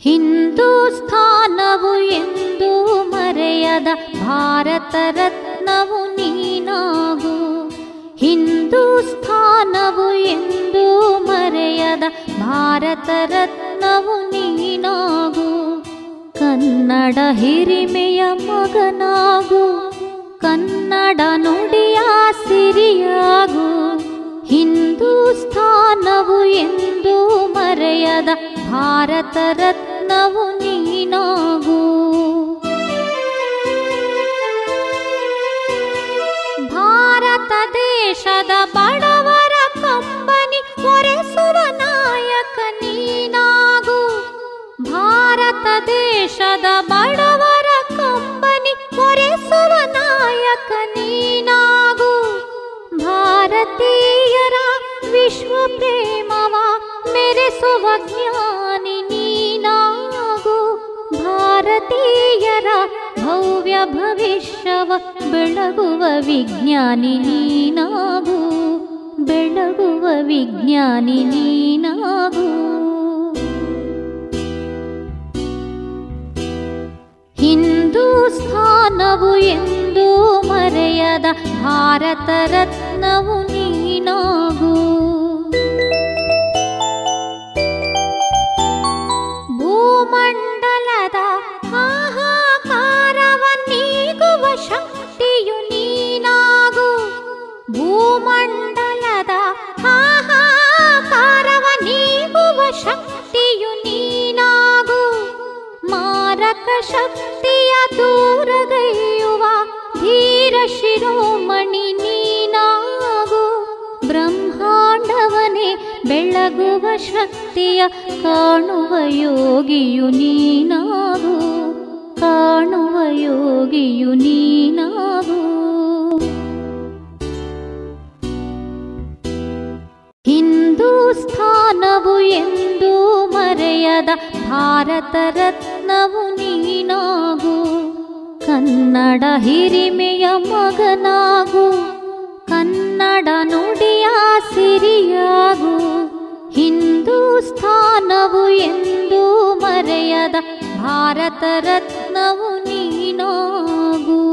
ಹಿಂದೂಸ್ಥಾನವು ಎಂದೂ ಮರೆಯದ ಭಾರತ ರತ್ನವು ನೀನಾಗು. ಹಿಂದೂಸ್ಥಾನವು ಎಂದೂ ಮರೆಯದ ಭಾರತ ರತ್ನವು ನೀನಾಗು. ಕನ್ನಡ ಹಿರಿಮೆಯ ಮಗನಾಗು, ಕನ್ನಡ ನುಡಿಯ ಸಿರಿಯಾಗು. ಹಿಂದೂಸ್ಥಾನವು ಎಂದೂ ಮರೆಯದ ಭಾರತ ರತ್ನವು ನೀನಾಗು. ಭಾರತ ದೇಶದ ಬಡವರ ಕಂಬನಿ ಒರೆಸುವ ನಾಯಕ ನೀನಾಗು. ಭಾರತ ದೇಶದ ಬಡವರ ಕಂಬನಿ ಒರೆಸುವ ನಾಯಕ ನೀನಾಗು. ಭಾರತೀಯರ ವಿಶ್ವ ಪ್ರೇಮವ ಮೆರೆಸುವ ಜ್ಞಾನಿ ನೀನಾಗು. ಭಾರತೀಯರ ಭವ್ಯ ಭವಿಷ್ಯವ ಬೆಳಗುವ ವಿಜ್ಞಾನಿ ನೀನಾಗು. ಬೆಳಗುವ ವಿಜ್ಞಾನಿ ನೀನಾಗು. ಹಿಂದೂಸ್ಥಾನವು ಎಂದೂ ಮರೆಯದ ಭಾರತ ರತ್ನವು ನೀನಾಗು. ಭೂಮಂಡಲದ ಹಾಹಾಕಾರವನ್ನೀಗುವ ಶಕ್ತಿಯು ನೀನಾಗು. ಭೂಮಂಡಲದ ಹಾಹಾಕಾರವನ್ನೀಗುವ ಶಕ್ತಿಯು ನೀನಾಗು. ಮಾರಕ ಶಕ್ತಿಯ ದೂರಗೈಯುವ ಧೀರ ಶಿರೋಮಣಿ ನೀನಾಗು. ಬ್ರಹ್ಮಾಂಡವನೇ ಬೆಳಗುವ ಶಕ್ತಿಯ ಕಾಣುವ ಯೋಗಿಯು ನೀನಾಗು. ಕಾಣುವ ಯೋಗಿಯು ನೀನಾಗು. ಹಿಂದೂಸ್ಥಾನವು ಎಂದೂ ಮರೆಯದ ಭಾರತ ರತ್ನವು ನೀನಾಗು. ಕನ್ನಡ ಹಿರಿಮೆಯ ಮಗನಾಗು, ಕನ್ನಡ ನುಡಿಯ ಸಿರಿಯಾಗು. ಹಿಂದೂಸ್ಥಾನವು ಎಂದೂ ಮರೆಯದ ಭಾರತ ರತ್ನವು ನೀನಾಗು.